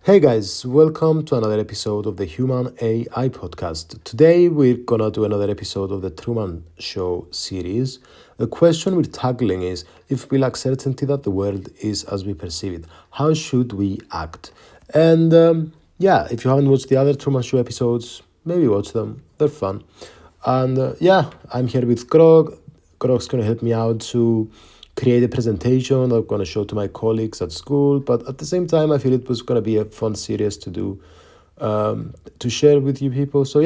Hey guys, welcome to another episode of the Human AI podcast. Today we're gonna do another episode of the Truman Show series. The question we're tackling is if we lack certainty that the world is as we perceive it, how should we act? And if you haven't watched the other Truman Show episodes, maybe watch them, they're fun. And I'm here with Grog. Grog's gonna help me out to create a presentation I'm going to show to my colleagues at school. But at the same time, I feel it was going to be a fun series to do, to share with you people. So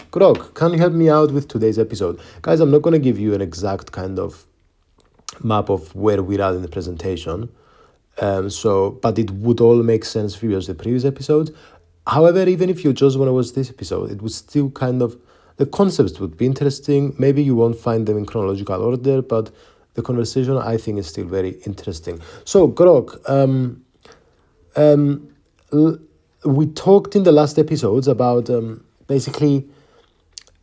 Grog, can you help me out with today's episode? Guys, I'm not going to give you an exact kind of map of where we're at in the presentation. But it would all make sense if you watch the previous episode. However, even if you just want to watch this episode, it would still the concepts would be interesting. Maybe you won't find them in chronological order, but the conversation, I think, is still very interesting. So, Grog, we talked in the last episodes about basically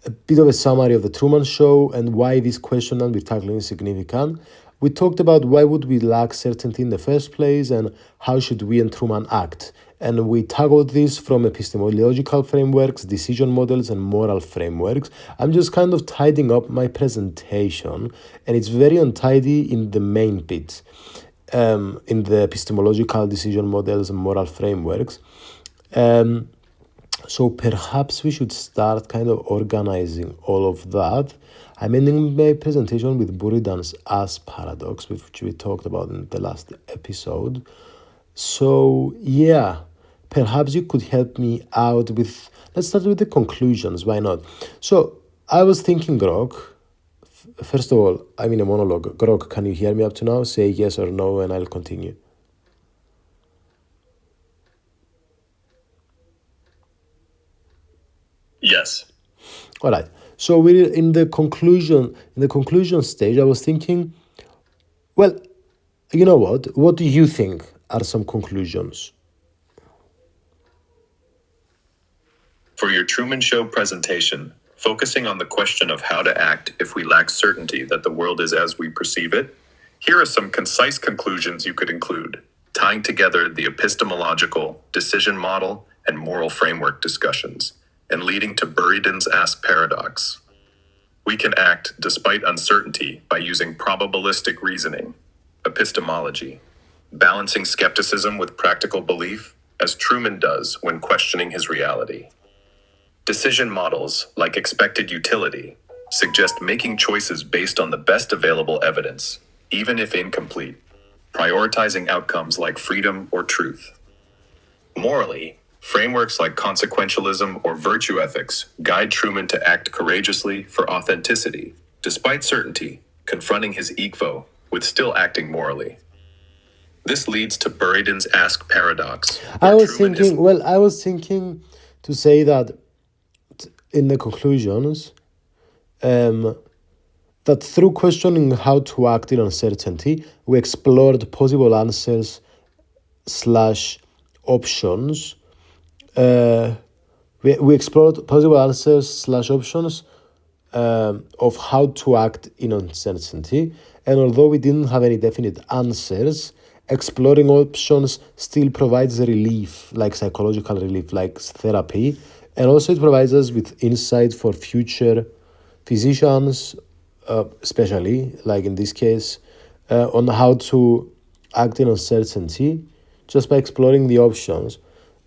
a bit of a summary of the Truman Show and why this question that we're tackling is significant. We talked about why would we lack certainty in the first place and how should we and Truman act. And we tackled this from epistemological frameworks, decision models, and moral frameworks. I'm just kind of tidying up my presentation, and it's very untidy in the main bit, in the epistemological decision models and moral frameworks. So perhaps we should start kind of organizing all of that. I'm ending my presentation with Buridan's as paradox, which we talked about in the last episode. So perhaps you could help me out with, let's start with the conclusions, why not? So I was thinking, Grog, first of all, I'm in a monologue. Grog, can you hear me up to now? Say yes or no and I'll continue. Yes. All right. So we're in the conclusion stage. I was thinking, well, you know what? What do you think are some conclusions? For your Truman Show presentation, focusing on the question of how to act if we lack certainty that the world is as we perceive it, here are some concise conclusions you could include, tying together the epistemological, decision model, and moral framework discussions, and leading to Buridan's ask paradox. We can act despite uncertainty by using probabilistic reasoning, epistemology, balancing skepticism with practical belief, as Truman does when questioning his reality. Decision models, like expected utility, suggest making choices based on the best available evidence, even if incomplete, prioritizing outcomes like freedom or truth. Morally, frameworks like consequentialism or virtue ethics guide Truman to act courageously for authenticity, despite certainty, confronting his ego with still acting morally. This leads to Buridan's ask paradox. I was thinking to say that in the conclusions, that through questioning how to act in uncertainty, we explored possible answers / options. We explored possible answers / options of how to act in uncertainty. And although we didn't have any definite answers, exploring options still provides relief, like psychological relief, like therapy. And also it provides us with insight for future physicians, especially, like in this case, on how to act in uncertainty just by exploring the options.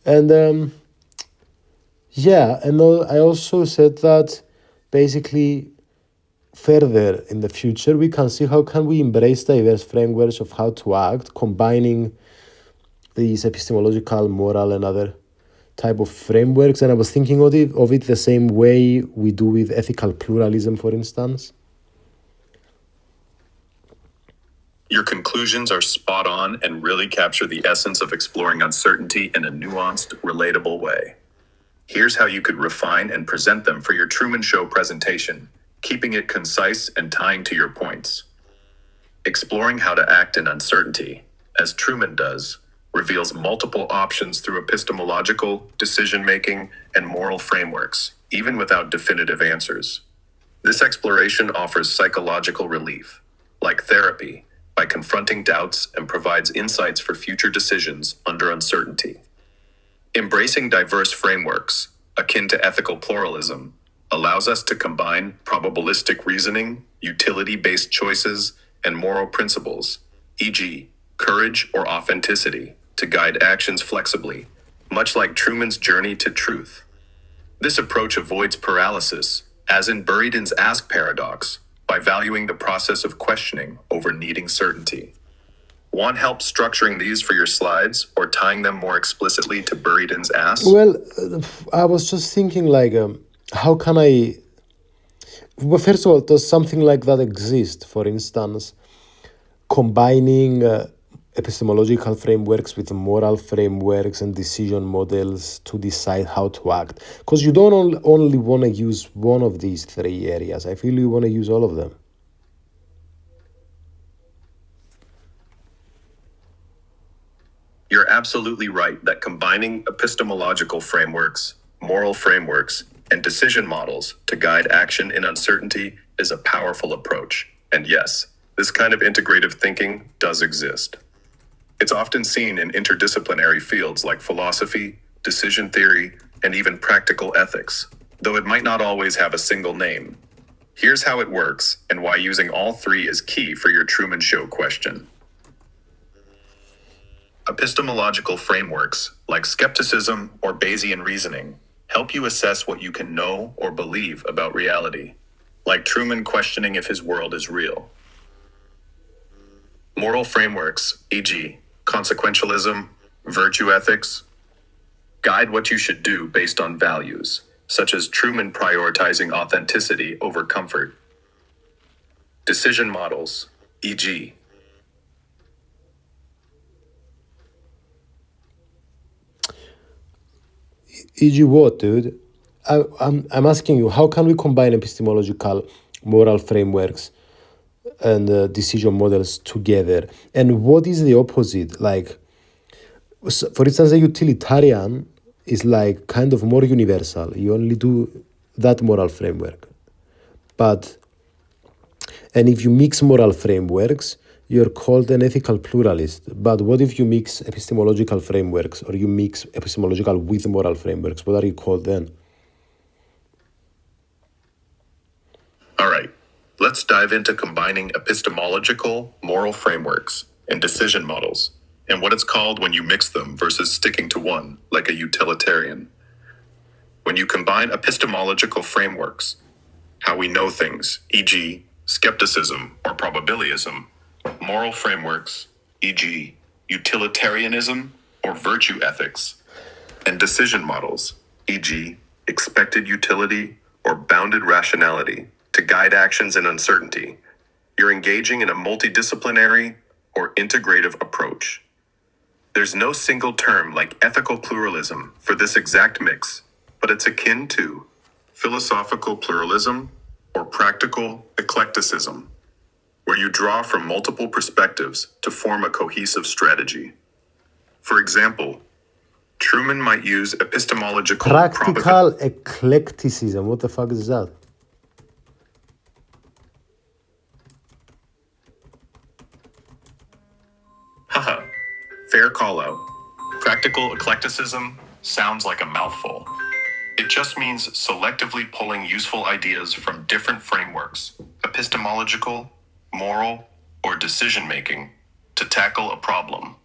And I also said that basically further in the future, we can see how can we embrace diverse frameworks of how to act, combining these epistemological, moral, and other type of frameworks. And I was thinking of it the same way we do with ethical pluralism, for instance. Your conclusions are spot on and really capture the essence of exploring uncertainty in a nuanced, relatable way. Here's how you could refine and present them for your Truman Show presentation, keeping it concise and tying to your points. Exploring how to act in uncertainty, as Truman does, reveals multiple options through epistemological, decision-making, and moral frameworks, even without definitive answers. This exploration offers psychological relief, like therapy, by confronting doubts and provides insights for future decisions under uncertainty. Embracing diverse frameworks, akin to ethical pluralism, allows us to combine probabilistic reasoning, utility-based choices, and moral principles, e.g., courage or authenticity, to guide actions flexibly, much like Truman's journey to truth. This approach avoids paralysis, as in Buridan's ask paradox, by valuing the process of questioning over needing certainty. Want help structuring these for your slides or tying them more explicitly to Buridan's ask? Well, I was just thinking like, how can I? Well, first of all, does something like that exist? For instance, combining epistemological frameworks with moral frameworks and decision models to decide how to act. Because you don't only want to use one of these three areas. I feel you want to use all of them. You're absolutely right that combining epistemological frameworks, moral frameworks, and decision models to guide action in uncertainty is a powerful approach. And yes, this kind of integrative thinking does exist. It's often seen in interdisciplinary fields like philosophy, decision theory, and even practical ethics, though it might not always have a single name. Here's how it works and why using all three is key for your Truman Show question. Epistemological frameworks, like skepticism or Bayesian reasoning, help you assess what you can know or believe about reality, like Truman questioning if his world is real. Moral frameworks, e.g., consequentialism, virtue ethics, guide what you should do based on values, such as Truman prioritizing authenticity over comfort. Decision models, e.g., E.g. what, dude? I'm asking you, how can we combine epistemological moral frameworks and decision models together? And what is the opposite? Like, for instance, a utilitarian is like kind of more universal. You only do that moral framework. And if you mix moral frameworks, you're called an ethical pluralist. But what if you mix epistemological frameworks or you mix epistemological with moral frameworks? What are you called then? All right, let's dive into combining epistemological, moral frameworks, and decision models, and what it's called when you mix them versus sticking to one, like a utilitarian. When you combine epistemological frameworks, how we know things, e.g., skepticism or probabilism, moral frameworks, e.g., utilitarianism or virtue ethics, and decision models, e.g., expected utility or bounded rationality, to guide actions in uncertainty, you're engaging in a multidisciplinary or integrative approach. There's no single term like ethical pluralism for this exact mix, but it's akin to philosophical pluralism or practical eclecticism, where you draw from multiple perspectives to form a cohesive strategy. For example, Truman might use epistemological Practical eclecticism. What the fuck is that? Haha, fair call out. Practical eclecticism sounds like a mouthful. It just means selectively pulling useful ideas from different frameworks, epistemological, moral, or decision making, to tackle a problem,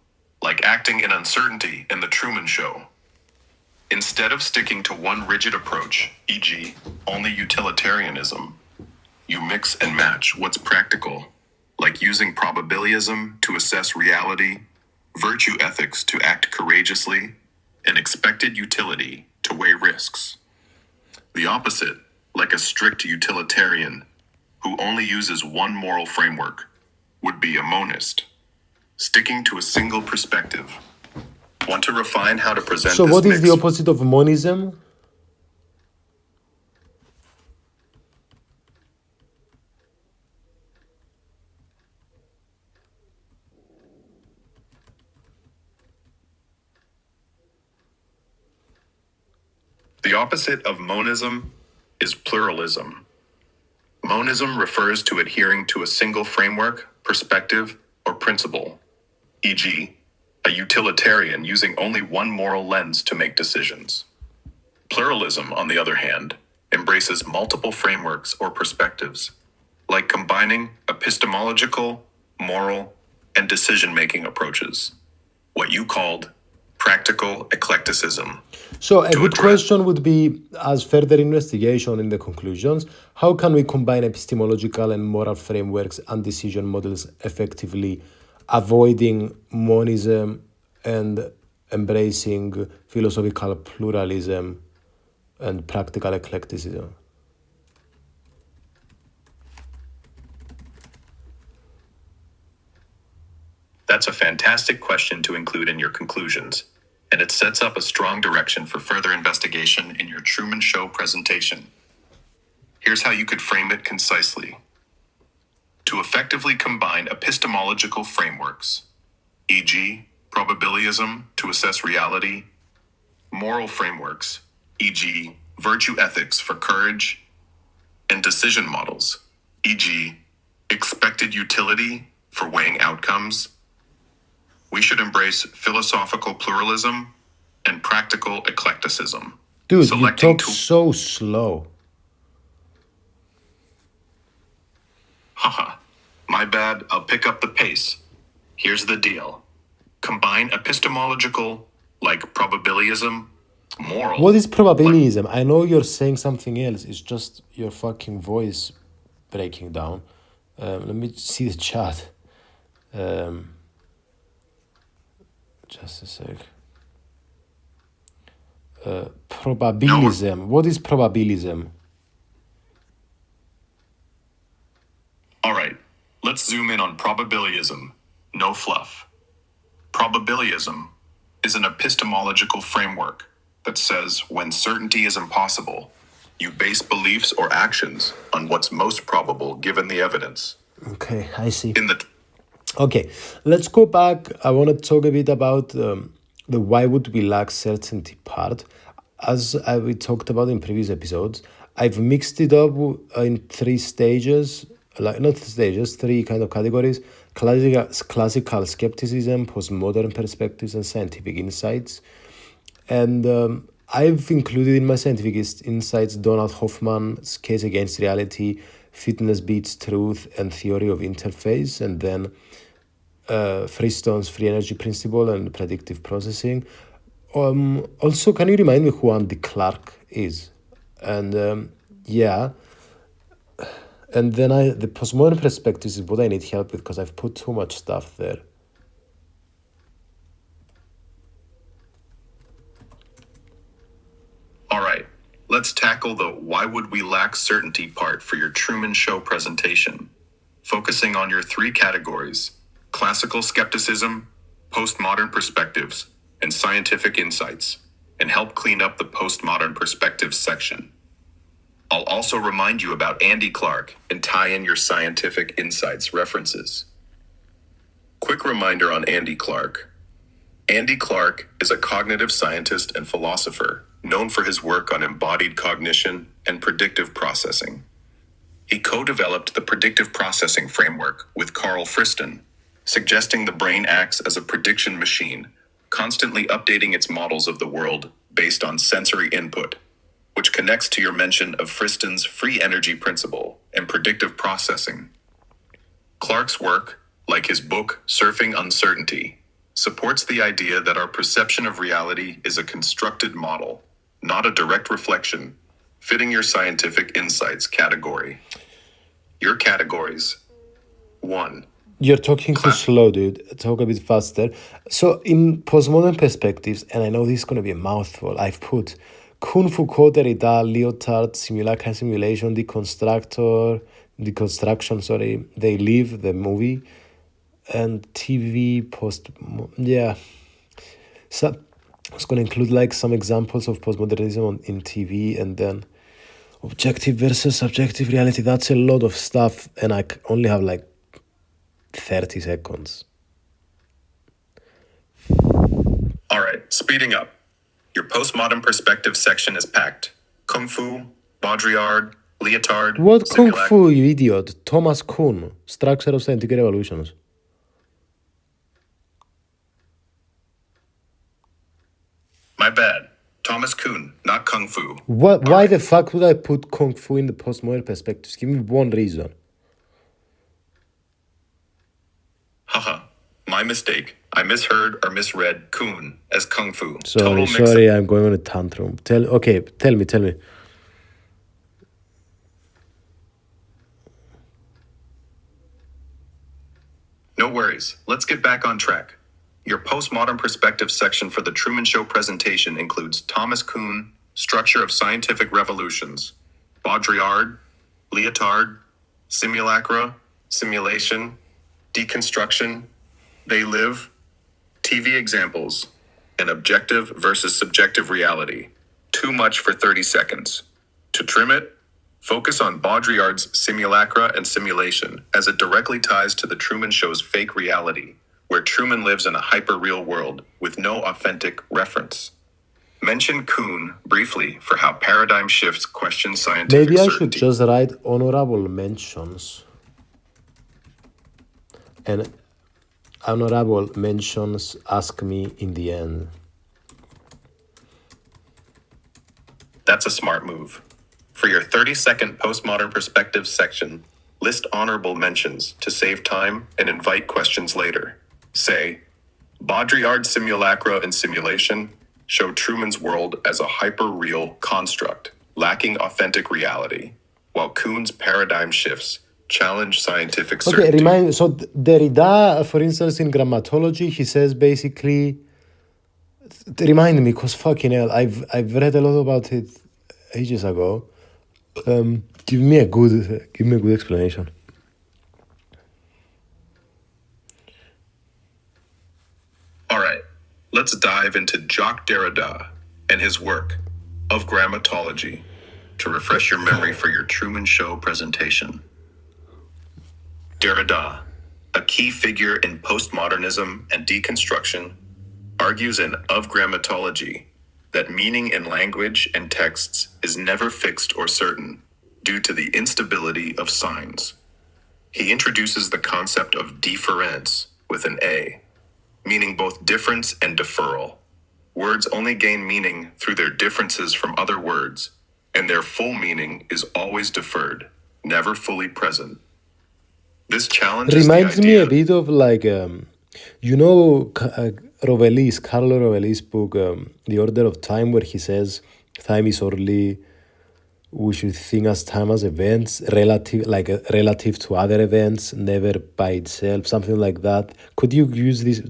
like acting in uncertainty in the Truman Show. Instead of sticking to one rigid approach, e.g., only utilitarianism, you mix and match what's practical, like using probabilism to assess reality, virtue ethics to act courageously, and expected utility to weigh risks. The opposite, like a strict utilitarian who only uses one moral framework, would be a monist, sticking to a single perspective. Want to refine how to present So this what is mix? the opposite of monism? The opposite of monism is pluralism. Monism refers to adhering to a single framework, perspective, or principle, e.g., A utilitarian using only one moral lens to make decisions. Pluralism, on the other hand, embraces multiple frameworks or perspectives, like combining epistemological, moral, and decision-making approaches, what you called practical eclecticism. So a good question would be, as further investigation in the conclusions, how can we combine epistemological and moral frameworks and decision models effectively, avoiding monism and embracing philosophical pluralism and practical eclecticism? That's a fantastic question to include in your conclusions, and it sets up a strong direction for further investigation in your Truman Show presentation. Here's how you could frame it concisely. To effectively combine epistemological frameworks, e.g., probabilism to assess reality, moral frameworks, e.g., virtue ethics for courage, and decision models, e.g., expected utility for weighing outcomes, we should embrace philosophical pluralism and practical eclecticism. Dude, you talk so slow. Haha, my bad, I'll pick up the pace. Here's the deal. Combine epistemological, like probabilism, moral. What is probabilism? I know you're saying something else. It's just your fucking voice breaking down. Let me see the chat. Just a sec. Probabilism. No. What is probabilism? All right, let's zoom in on probabilism. No fluff. Probabilism is an epistemological framework that says when certainty is impossible, you base beliefs or actions on what's most probable given the evidence. Okay, I see. Okay, let's go back. I want to talk a bit about the why would we lack certainty part. As we talked about in previous episodes, I've mixed it up in three stages, three kind of categories: classical skepticism, postmodern perspectives, and scientific insights. And I've included in my scientific insights Donald Hoffman's Case Against Reality, Fitness Beats Truth, and Theory of Interface, and then Freestone's Free Energy Principle and Predictive Processing. Also, can you remind me who Andy Clark is? And yeah, and then the postmodern perspectives is what I need help with because I've put too much stuff there. All right, let's tackle the why would we lack certainty part for your Truman Show presentation, focusing on your three categories: classical skepticism, postmodern perspectives, and scientific insights, and help clean up the postmodern perspectives section. I'll also remind you about Andy Clark and tie in your scientific insights references. Quick reminder on Andy Clark. Andy Clark is a cognitive scientist and philosopher known for his work on embodied cognition and predictive processing. He co-developed the predictive processing framework with Carl Friston, suggesting the brain acts as a prediction machine, constantly updating its models of the world based on sensory input, which connects to your mention of Friston's free energy principle and predictive processing. Clark's work, like his book Surfing Uncertainty, supports the idea that our perception of reality is a constructed model, not a direct reflection, fitting your scientific insights category. Your categories: 1. You're talking too slow, dude. Talk a bit faster. So in postmodern perspectives, and I know this is going to be a mouthful, I've put Kung Fu Code, Derrida, Lyotard, Simulacra Simulation, Deconstruction, They Live, the movie, and TV yeah. So I was going to include like some examples of postmodernism in TV, and then objective versus subjective reality. That's a lot of stuff, and I only have like 30 seconds. All right, speeding up. Your postmodern perspective section is packed. Kung Fu, Baudrillard, Lyotard. What Kung Fu, you idiot? Thomas Kuhn, Structure of Scientific Revolutions. bad. Thomas Kuhn, not Kung Fu. What? All Why right. the fuck would I put Kung Fu in the postmodern perspectives? Give me one reason. Haha. My mistake. I misheard or misread Kuhn as Kung Fu. Sorry, Total mix-up. sorry, I'm going on a tantrum. Tell me. No worries. Let's get back on track. Your postmodern perspective section for the Truman Show presentation includes Thomas Kuhn, Structure of Scientific Revolutions, Baudrillard, Leotard, Simulacra, Simulation, Deconstruction, They Live, TV examples, and objective versus subjective reality. Too much for 30 seconds. To trim it, focus on Baudrillard's Simulacra and Simulation, as it directly ties to the Truman Show's fake reality, where Truman lives in a hyper-real world with no authentic reference. Mention Kuhn briefly for how paradigm shifts question scientific Maybe I should certainty. just write honorable mentions. And honorable mentions ask me in the end. That's a smart move. For your 30-second postmodern perspective section, list honorable mentions to save time and invite questions later. Say, Baudrillard's Simulacra and Simulation show Truman's world as a hyper-real construct, lacking authentic reality, while Kuhn's paradigm shifts challenge scientific certainty. Okay, so Derrida, for instance, in grammatology, he says basically, remind me, because fucking hell, I've read a lot about it ages ago. Give me a good explanation. All right, let's dive into Jacques Derrida and his work of grammatology to refresh your memory for your Truman Show presentation. Derrida, a key figure in postmodernism and deconstruction, argues in Of Grammatology that meaning in language and texts is never fixed or certain due to the instability of signs. He introduces the concept of deference with an A, meaning both difference and deferral. Words only gain meaning through their differences from other words, and their full meaning is always deferred, never fully present. This challenges Reminds the me idea. a bit of like, you know, Carlo Rovelli's book, The Order of Time, where he says time is orderly. We should think as time as events, relative to other events, never by itself, something like that. Could you use this,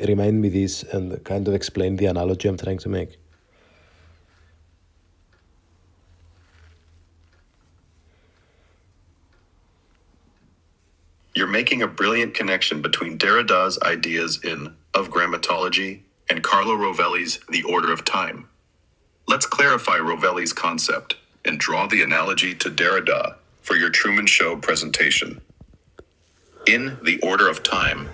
remind me this, and kind of explain the analogy I'm trying to make? You're making a brilliant connection between Derrida's ideas in Of Grammatology and Carlo Rovelli's The Order of Time. Let's clarify Rovelli's concept and draw the analogy to Derrida for your Truman Show presentation. In The Order of Time,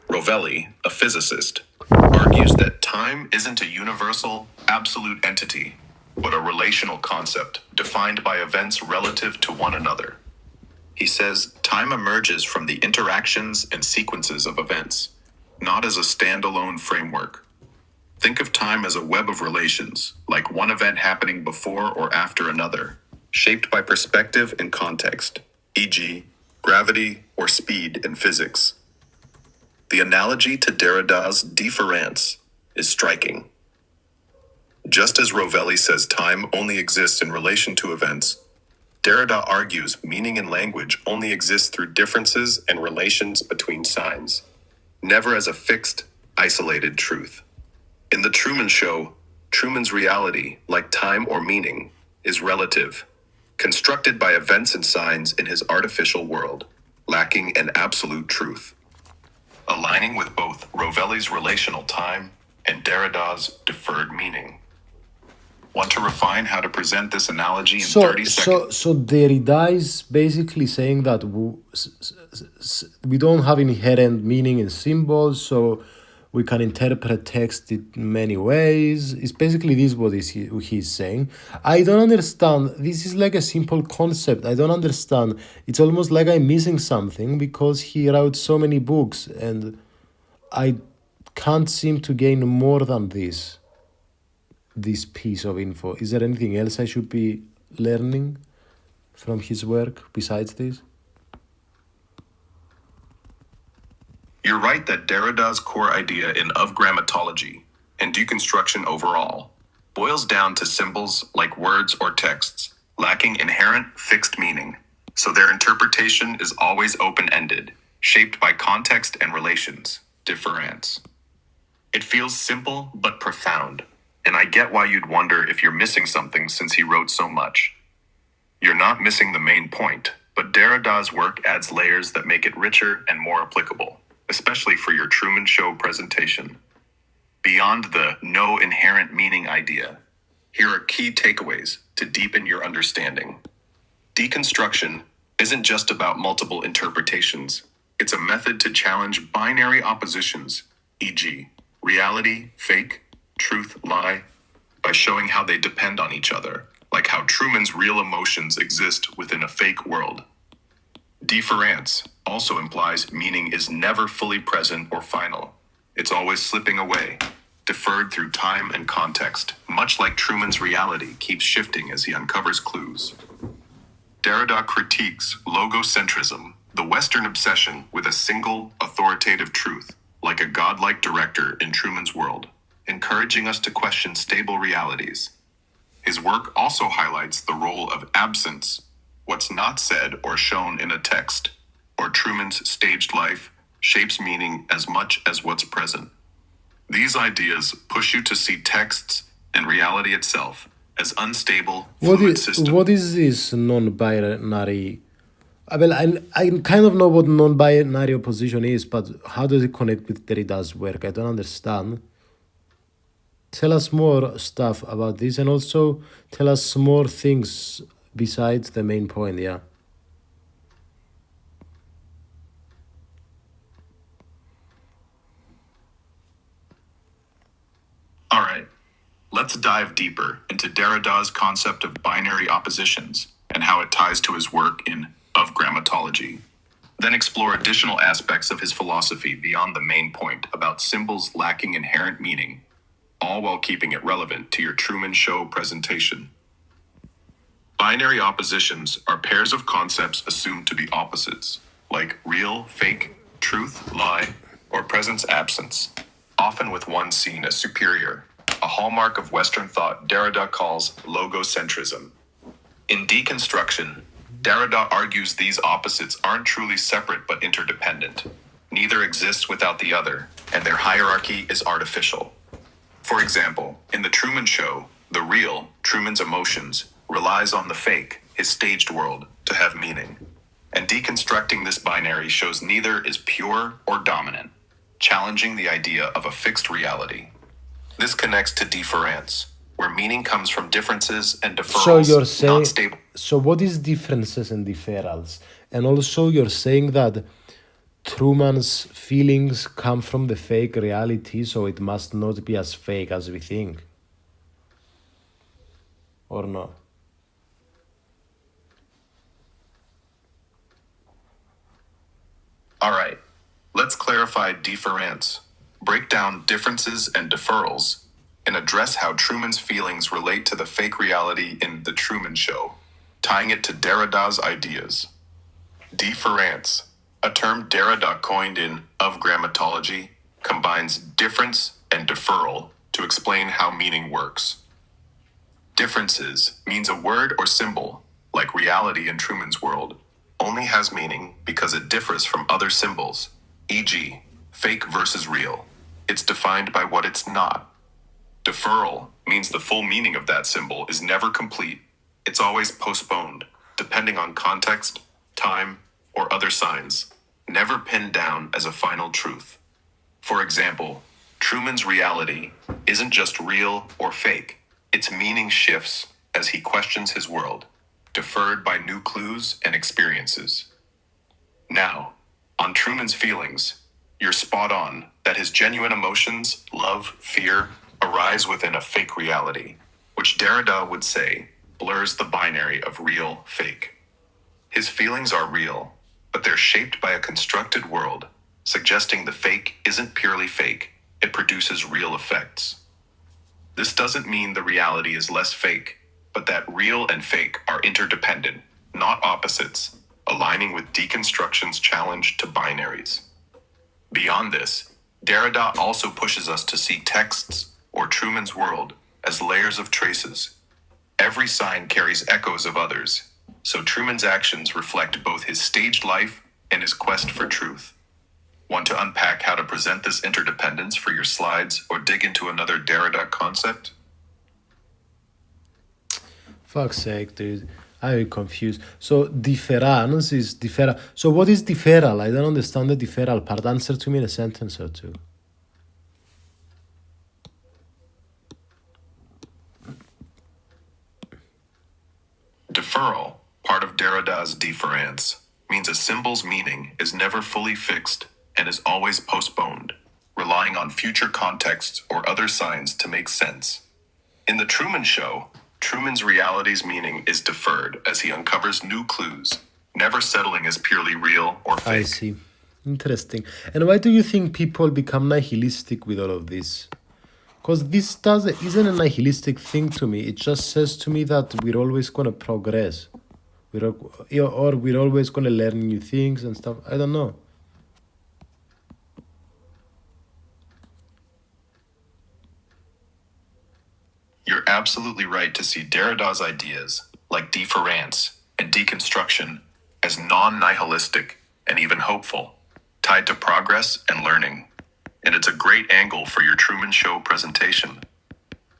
Rovelli, a physicist, argues that time isn't a universal, absolute entity, but a relational concept defined by events relative to one another. He says time emerges from the interactions and sequences of events, not as a standalone framework. Think of time as a web of relations, like one event happening before or after another, shaped by perspective and context, e.g., gravity or speed in physics. The analogy to Derrida's deference is striking. Just as Rovelli says time only exists in relation to events, Derrida argues meaning in language only exists through differences and relations between signs, never as a fixed, isolated truth. In The Truman Show, Truman's reality, like time or meaning, is relative, constructed by events and signs in his artificial world, lacking an absolute truth. Aligning with both Rovelli's relational time and Derrida's deferred meaning. Want to refine how to present this analogy in 30 seconds? So Derrida is basically saying that we don't have inherent meaning in symbols, so we can interpret text in many ways. It's basically this what he's saying. I don't understand. This is like a simple concept. I don't understand. It's almost like I'm missing something because he wrote so many books and I can't seem to gain more than this. this piece of info? Is there anything else I should be learning from his work besides this? You're right that Derrida's core idea in of grammatology and deconstruction overall boils down to symbols like words or texts lacking inherent fixed meaning, so their interpretation is always open-ended, shaped by context and relations, difference. It feels simple but profound, and I get why you'd wonder if you're missing something since he wrote so much. You're not missing the main point, but Derrida's work adds layers that make it richer and more applicable, especially for your Truman Show presentation. Beyond the no inherent meaning idea, here are key takeaways to deepen your understanding. Deconstruction isn't just about multiple interpretations. It's a method to challenge binary oppositions, e.g., reality, fake, truth, lie, by showing how they depend on each other, like how Truman's real emotions exist within a fake world. Difference also implies meaning is never fully present or final. It's always slipping away, deferred through time and context, much like Truman's reality keeps shifting as he uncovers clues. Derrida critiques logocentrism, the Western obsession with a single, authoritative truth, like a godlike director in Truman's world, encouraging us to question stable realities. His work also highlights the role of absence, what's not said or shown in a text, or Truman's staged life shapes meaning as much as what's present. These ideas push you to see texts and reality itself as unstable, fluid systems. What is this non-binary? I kind of know what non-binary opposition is, but how does it connect with Derrida's work? I don't understand. Tell us more stuff about this, and also tell us more things besides the main point, yeah. All right, let's dive deeper into Derrida's concept of binary oppositions and how it ties to his work in of grammatology. Then explore additional aspects of his philosophy beyond the main point about symbols lacking inherent meaning, all while keeping it relevant to your Truman Show presentation. Binary oppositions are pairs of concepts assumed to be opposites, like real, fake, truth, lie, or presence, absence, often with one seen as superior, a hallmark of Western thought Derrida calls logocentrism. In deconstruction, Derrida argues these opposites aren't truly separate but interdependent. Neither exists without the other, and their hierarchy is artificial. For example, in The Truman Show, the real, Truman's emotions, relies on the fake, his staged world, to have meaning. And deconstructing this binary shows neither is pure or dominant, challenging the idea of a fixed reality. This connects to difference, where meaning comes from differences and So deferrals, you're saying, not stable. so what is differences and deferrals? And also you're saying that Truman's feelings come from the fake reality, so it must not be as fake as we think. Or no? All right, let's clarify difference, break down differences and deferrals, and address how Truman's feelings relate to the fake reality in The Truman Show, tying it to Derrida's ideas. Difference, a term Derrida coined in Of Grammatology, combines difference and deferral to explain how meaning works. Differences means a word or symbol, like reality in Truman's world, only has meaning because it differs from other symbols, e.g., fake versus real. It's defined by what it's not. Deferral means the full meaning of that symbol is never complete. It's always postponed, depending on context, time, or other signs, never pinned down as a final truth. For example, Truman's reality isn't just real or fake. Its meaning shifts as he questions his world, deferred by new clues and experiences. Now, on Truman's feelings, you're spot on that his genuine emotions, love, fear, arise within a fake reality, which Derrida would say blurs the binary of real, fake. His feelings are real, but they're shaped by a constructed world, suggesting the fake isn't purely fake, it produces real effects. This doesn't mean the reality is less fake, but that real and fake are interdependent, not opposites, aligning with deconstruction's challenge to binaries. Beyond this, Derrida also pushes us to see texts, or Truman's world, as layers of traces. Every sign carries echoes of others, so Truman's actions reflect both his staged life and his quest for truth. Want to unpack how to present this interdependence for your slides or dig into another Derrida concept? Fuck's sake, dude. I'm confused. So difference is different. So what is differal? I don't understand the differal part. Answer to me in a sentence or two. Deferral, part of Derrida's deference, means a symbol's meaning is never fully fixed and is always postponed, relying on future contexts or other signs to make sense. In The Truman Show, Truman's reality's meaning is deferred as he uncovers new clues, never settling as purely real or fake. I see. Interesting. And why do you think people become nihilistic with all of this? Because this isn't a nihilistic thing to me. It just says to me that we're always going to progress. Or we're always going to learn new things and stuff. I don't know. You're absolutely right to see Derrida's ideas, like deference and deconstruction, as non-nihilistic and even hopeful, tied to progress and learning. And it's a great angle for your Truman Show presentation.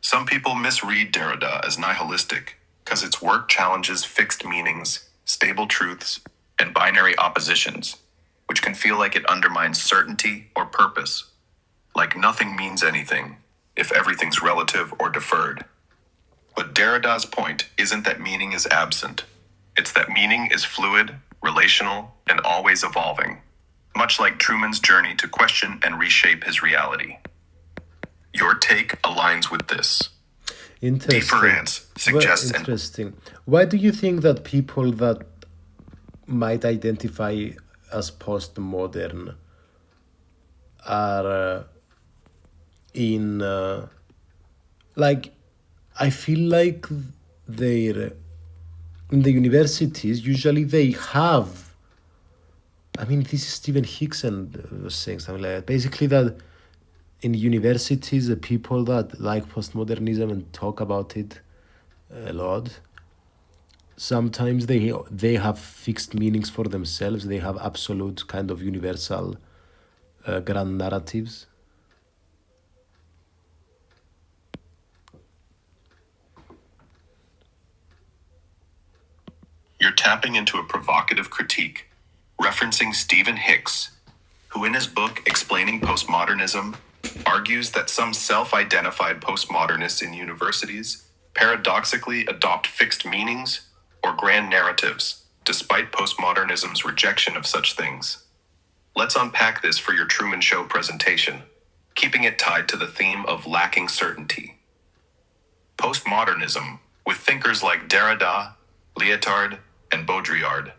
Some people misread Derrida as nihilistic because its work challenges fixed meanings, stable truths, and binary oppositions, which can feel like it undermines certainty or purpose. Like nothing means anything if everything's relative or deferred. But Derrida's point isn't that meaning is absent. It's that meaning is fluid, relational, and always evolving, much like Truman's journey to question and reshape his reality. Your take aligns with this. Interesting. Deference suggests interesting. Why do you think that people that might identify as postmodern are I feel like they're in the universities, usually they have, I mean, this is Stephen Hickson was saying something like that. Basically, that in universities, the people that like postmodernism and talk about it a lot, sometimes they have fixed meanings for themselves. They have absolute kind of universal grand narratives. You're tapping into a provocative critique, referencing Stephen Hicks, who in his book Explaining Postmodernism argues that some self-identified postmodernists in universities paradoxically adopt fixed meanings or grand narratives, despite postmodernism's rejection of such things. Let's unpack this for your Truman Show presentation, keeping it tied to the theme of lacking certainty. Postmodernism, with thinkers like Derrida, Lyotard, and Baudrillard,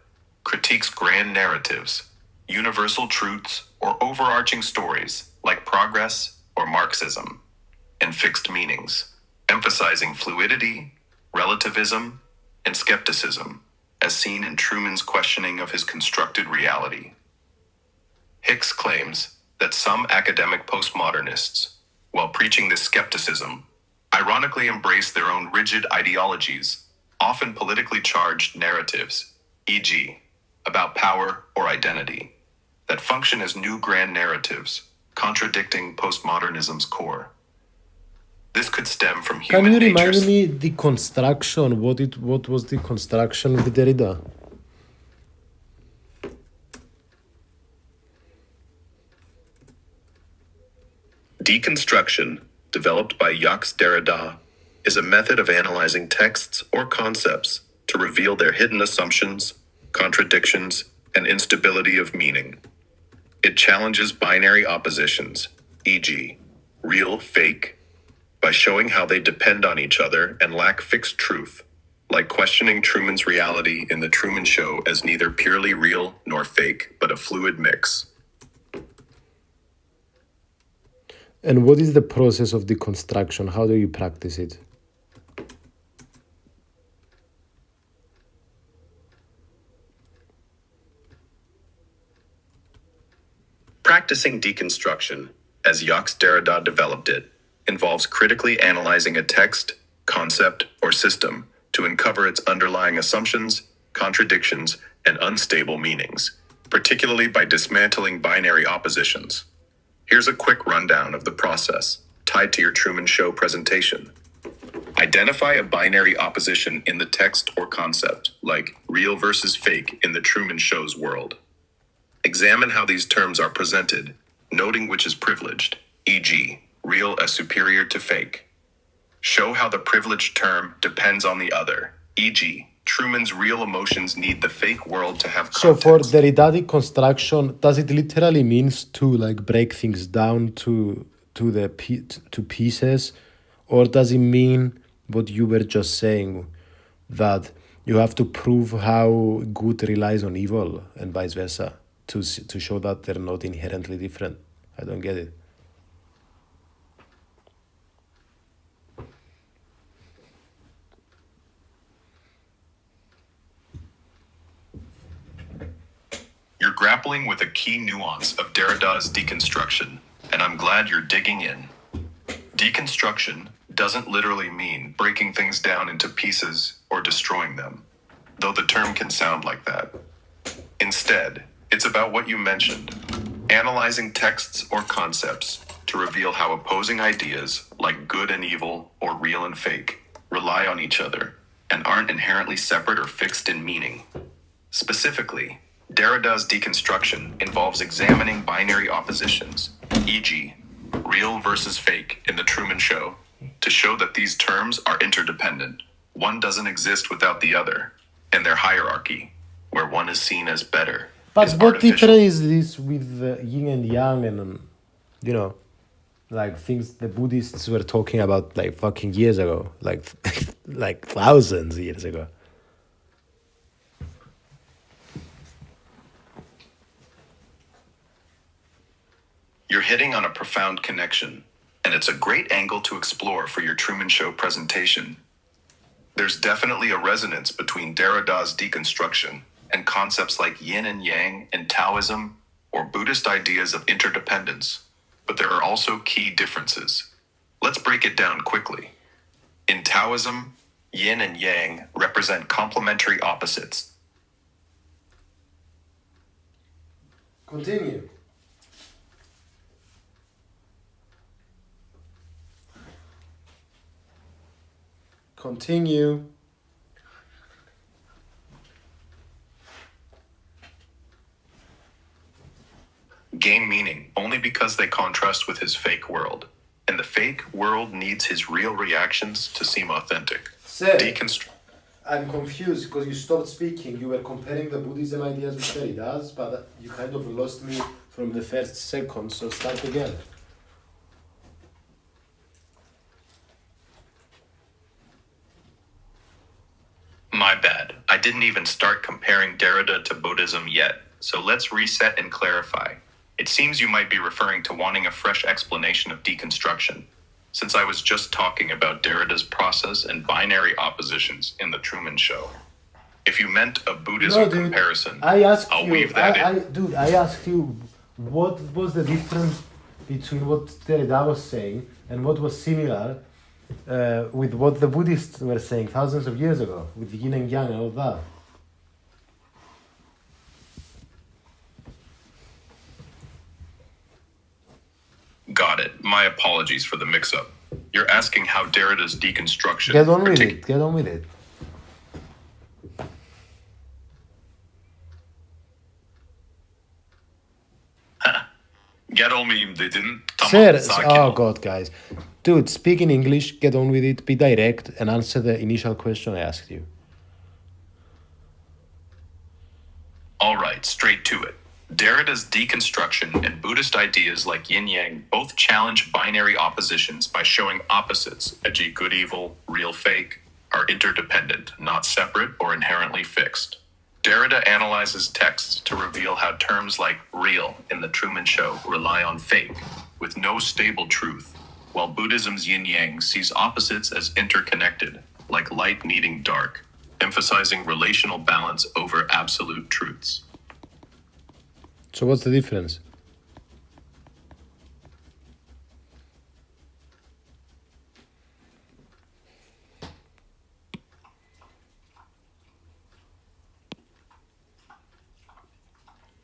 critiques grand narratives, universal truths, or overarching stories like progress or Marxism, and fixed meanings, emphasizing fluidity, relativism, and skepticism, as seen in Truman's questioning of his constructed reality. Hicks claims that some academic postmodernists, while preaching this skepticism, ironically embrace their own rigid ideologies, often politically charged narratives, e.g., about power or identity, that function as new grand narratives, contradicting postmodernism's core. This could stem from human Can you nature's... remind me the construction? What was the construction with Derrida? Deconstruction, developed by Jacques Derrida, is a method of analyzing texts or concepts to reveal their hidden assumptions, contradictions, and instability of meaning. It challenges binary oppositions, e.g., real, fake, by showing how they depend on each other and lack fixed truth, like questioning Truman's reality in The Truman Show as neither purely real nor fake, but a fluid mix. And what is the process of deconstruction? How do you practice it? Practicing deconstruction, as Jacques Derrida developed it, involves critically analyzing a text, concept, or system to uncover its underlying assumptions, contradictions, and unstable meanings, particularly by dismantling binary oppositions. Here's a quick rundown of the process, tied to your Truman Show presentation. Identify a binary opposition in the text or concept, like real versus fake in the Truman Show's world. Examine how these terms are presented, noting which is privileged, e.g., real as superior to fake. Show how the privileged term depends on the other, e.g., Truman's real emotions need the fake world to have So for context. Derrida deconstruction, does it literally means to like break things down to pieces, or does it mean what you were just saying, that you have to prove how good relies on evil and vice versa to show that they're not inherently different? I don't get it. You're grappling with a key nuance of Derrida's deconstruction, and I'm glad you're digging in. Deconstruction doesn't literally mean breaking things down into pieces or destroying them, though the term can sound like that. Instead, it's about what you mentioned, analyzing texts or concepts to reveal how opposing ideas, like good and evil or real and fake, rely on each other and aren't inherently separate or fixed in meaning. Specifically, Derrida's deconstruction involves examining binary oppositions, e.g., real versus fake in the Truman Show, to show that these terms are interdependent. One doesn't exist without the other, and their hierarchy, where one is seen as better, But is what artificial. difference is this with yin and yang and you know, like things the Buddhists were talking about like fucking years ago, like like thousands of years ago? You're hitting on a profound connection, and it's a great angle to explore for your Truman Show presentation. There's definitely a resonance between Derrida's deconstruction and concepts like yin and yang in Taoism or Buddhist ideas of interdependence, but there are also key differences. Let's break it down quickly. In Taoism, yin and yang represent complementary opposites. Continue. Continue. Gain meaning only because they contrast with his fake world, and the fake world needs his real reactions to seem authentic. Sir, I'm confused because you stopped speaking. You were comparing the Buddhism ideas with Derrida's, but you kind of lost me from the first second, so start again. My bad. I didn't even start comparing Derrida to Buddhism yet, so let's reset and clarify. It seems you might be referring to wanting a fresh explanation of deconstruction, since I was just talking about Derrida's process and binary oppositions in the Truman Show. If you meant a Buddhism comparison, I'll weave that in. I asked you what was the difference between what Derrida was saying and what was similar with what the Buddhists were saying thousands of years ago, with yin and yang and all that. Got it. My apologies for the mix-up. You're asking how Derrida's deconstruction... Get on with it. Get on with it. Get on me, they didn't. Sir, oh god, guys. Dude, speak in English, get on with it, be direct, and answer the initial question I asked you. All right, straight to it. Derrida's deconstruction and Buddhist ideas like yin-yang both challenge binary oppositions by showing opposites, e.g. good-evil, real-fake, are interdependent, not separate or inherently fixed. Derrida analyzes texts to reveal how terms like real in the Truman Show rely on fake, with no stable truth, while Buddhism's yin yang sees opposites as interconnected, like light meeting dark, emphasizing relational balance over absolute truths. So what's the difference?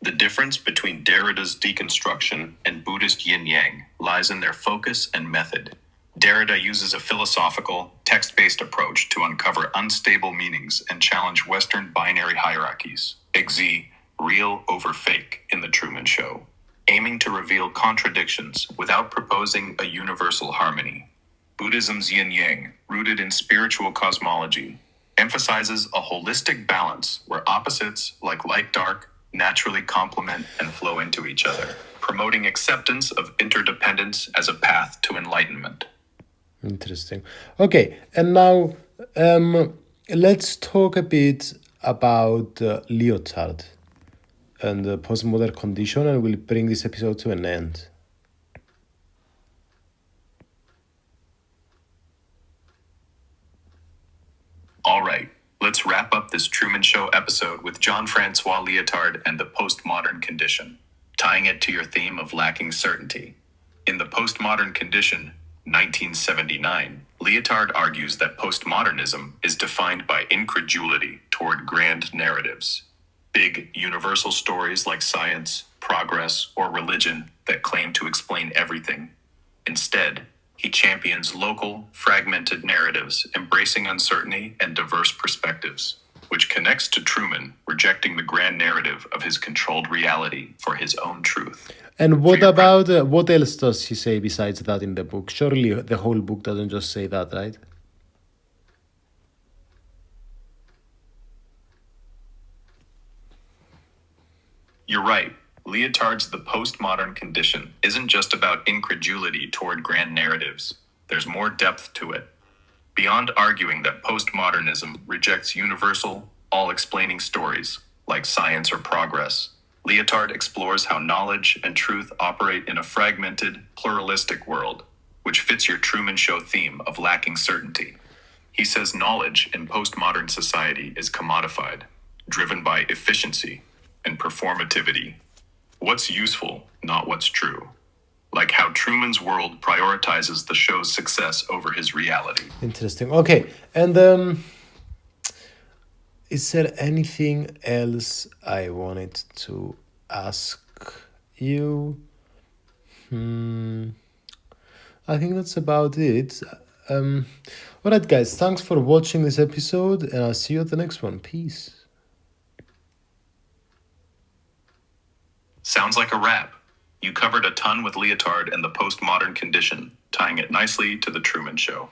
The difference between Derrida's deconstruction and Buddhist yin-yang lies in their focus and method. Derrida uses a philosophical, text-based approach to uncover unstable meanings and challenge Western binary hierarchies, e.g., real over fake in The Truman Show, aiming to reveal contradictions without proposing a universal harmony. Buddhism's yin-yang, rooted in spiritual cosmology, emphasizes a holistic balance where opposites, like light-dark, naturally complement and flow into each other, promoting acceptance of interdependence as a path to enlightenment. Interesting. Okay, and now let's talk a bit about Lyotard and the postmodern condition, and we'll bring this episode to an end. All right, let's wrap up this Truman Show episode with Jean-Francois Lyotard and the postmodern condition, tying it to your theme of lacking certainty. In The Postmodern Condition, 1979, Lyotard argues that postmodernism is defined by incredulity toward grand narratives, big universal stories like science, progress, or religion that claim to explain everything. Instead, he champions local, fragmented narratives, embracing uncertainty and diverse perspectives, which connects to Truman rejecting the grand narrative of his controlled reality for his own truth. And what about, what else does he say besides that in the book? Surely the whole book doesn't just say that, right? You're right. Lyotard's The Postmodern Condition isn't just about incredulity toward grand narratives. There's more depth to it. Beyond arguing that postmodernism rejects universal, all-explaining stories, like science or progress, Lyotard explores how knowledge and truth operate in a fragmented, pluralistic world, which fits your Truman Show theme of lacking certainty. He says knowledge in postmodern society is commodified, driven by efficiency and performativity. What's useful, not what's true. Like how Truman's world prioritizes the show's success over his reality. Interesting. Okay, and is there anything else I wanted to ask you? I think that's about it. Alright, guys, thanks for watching this episode, and I'll see you at the next one. Peace. Sounds like a wrap. You covered a ton with Lyotard and the postmodern condition, tying it nicely to The Truman Show.